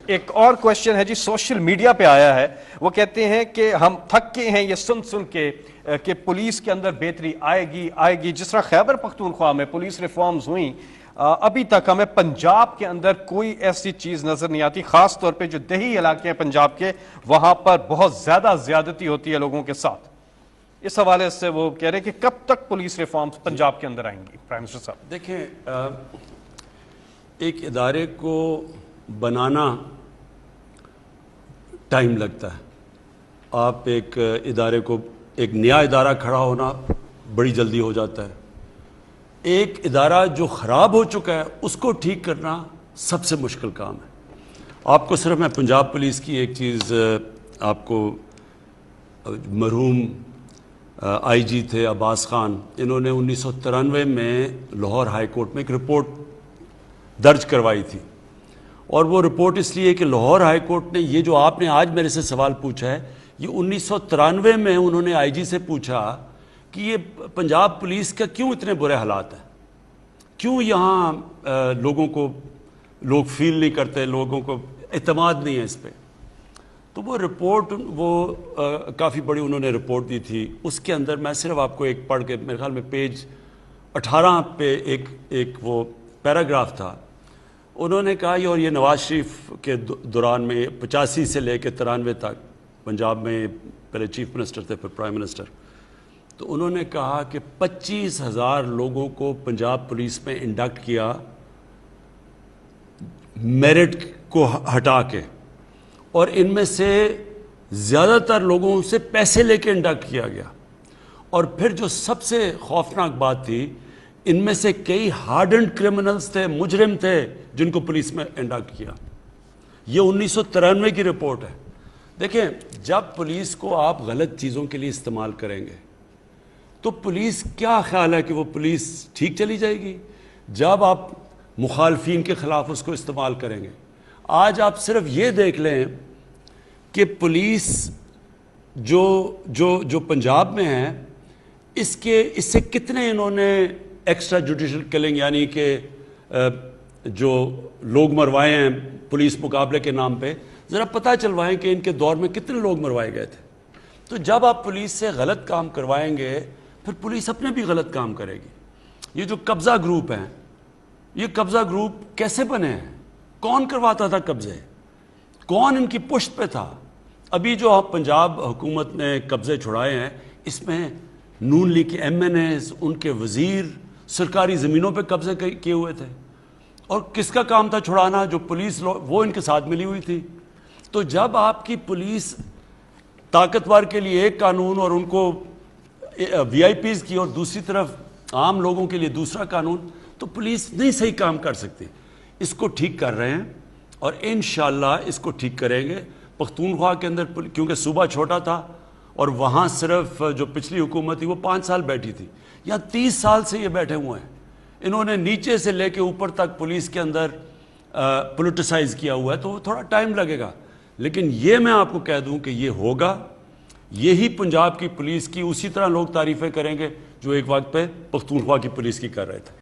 ایک اور کوشچن ہے جی، سوشل میڈیا پہ آیا ہے، وہ کہتے ہیں کہ ہم تھک کے ہیں یہ سن کے کہ پولیس کے اندر بہتری آئے گی. جس طرح خیبر پختونخوا میں پولیس ریفارمز ہوئیں، ابھی تک ہمیں پنجاب کے اندر کوئی ایسی چیز نظر نہیں آتی، خاص طور پہ جو دیہی علاقے ہیں پنجاب کے، وہاں پر بہت زیادہ زیادتی ہوتی ہے لوگوں کے ساتھ. اس حوالے سے وہ کہہ رہے ہیں کہ کب تک پولیس ریفارمز پنجاب کے اندر آئیں گی؟ پرائم منسٹر صاحب دیکھیں، ایک ادارے کو بنانا ٹائم لگتا ہے. آپ ایک ادارے کو، ایک نیا ادارہ کھڑا ہونا بڑی جلدی ہو جاتا ہے. ایک ادارہ جو خراب ہو چکا ہے اس کو ٹھیک کرنا سب سے مشکل کام ہے. آپ کو صرف میں پنجاب پولیس کی ایک چیز، آپ کو مرحوم آئی جی تھے عباس خان، انہوں نے 1993 میں لاہور ہائی کورٹ میں ایک رپورٹ درج کروائی تھی. اور وہ رپورٹ اس لیے کہ لاہور ہائی کورٹ نے یہ جو آپ نے آج میرے سے سوال پوچھا ہے، یہ 1993 میں انہوں نے آئی جی سے پوچھا کہ یہ پنجاب پولیس کا کیوں اتنے برے حالات ہیں، کیوں یہاں لوگ فیل نہیں کرتے، لوگوں کو اعتماد نہیں ہے اس پہ. تو وہ رپورٹ، کافی بڑی انہوں نے رپورٹ دی تھی. اس کے اندر میں صرف آپ کو ایک پڑھ کے، میرے خیال میں پیج 18 پہ ایک وہ پیراگراف تھا. انہوں نے کہا، اور یہ نواز شریف کے دوران میں 85 سے لے کے 93 تک پنجاب میں پہلے چیف منسٹر تھے، پھر پرائم منسٹر. تو انہوں نے کہا کہ 25,000 لوگوں کو پنجاب پولیس میں انڈکٹ کیا میرٹ کو ہٹا کے، اور ان میں سے زیادہ تر لوگوں سے پیسے لے کے انڈکٹ کیا گیا. اور پھر جو سب سے خوفناک بات تھی، ان میں سے کئی ہارڈنڈ کرمنلز تھے، مجرم تھے، جن کو پولیس میں انڈکٹ کیا. یہ 1993 کی رپورٹ ہے. دیکھیں، جب پولیس کو آپ غلط چیزوں کے لیے استعمال کریں گے تو پولیس، کیا خیال ہے کہ وہ پولیس ٹھیک چلی جائے گی؟ جب آپ مخالفین کے خلاف اس کو استعمال کریں گے. آج آپ صرف یہ دیکھ لیں کہ پولیس جو پنجاب میں ہے، اس سے کتنے انہوں نے ایکسٹرا جوڈیشل کلنگ، یعنی کہ جو لوگ مروائے ہیں پولیس مقابلے کے نام پہ، ذرا پتہ چلوائیں کہ ان کے دور میں کتنے لوگ مروائے گئے تھے. تو جب آپ پولیس سے غلط کام کروائیں گے، پھر پولیس اپنے بھی غلط کام کرے گی. یہ جو قبضہ گروپ ہیں، یہ قبضہ گروپ کیسے بنے ہیں؟ کون کرواتا تھا قبضے؟ کون ان کی پشت پہ تھا؟ ابھی جو پنجاب حکومت نے قبضے چھڑائے ہیں، اس میں نون لیگ کے ایم این ایز، ان کے وزیر سرکاری زمینوں پہ قبضے کیے ہوئے تھے. اور کس کا کام تھا چھڑانا؟ جو پولیس وہ ان کے ساتھ ملی ہوئی تھی. تو جب آپ کی پولیس طاقتور کے لیے ایک قانون اور ان کو وی آئی پیز کی، اور دوسری طرف عام لوگوں کے لیے دوسرا قانون، تو پولیس نہیں صحیح کام کر سکتی. اس کو ٹھیک کر رہے ہیں اور انشاءاللہ اس کو ٹھیک کریں گے. پختونخوا کے اندر کیونکہ صوبہ چھوٹا تھا اور وہاں صرف جو پچھلی حکومت تھی وہ 5 سال بیٹھی تھی، یہاں 30 سال سے یہ بیٹھے ہوئے ہیں. انہوں نے نیچے سے لے کے اوپر تک پولیس کے اندر پولیٹیسائز کیا ہوا ہے، تو تھوڑا ٹائم لگے گا. لیکن یہ میں آپ کو کہہ دوں کہ یہ ہوگا. یہی پنجاب کی پولیس کی اسی طرح لوگ تعریفیں کریں گے جو ایک وقت پہ پختونخوا کی پولیس کی کر رہے تھے.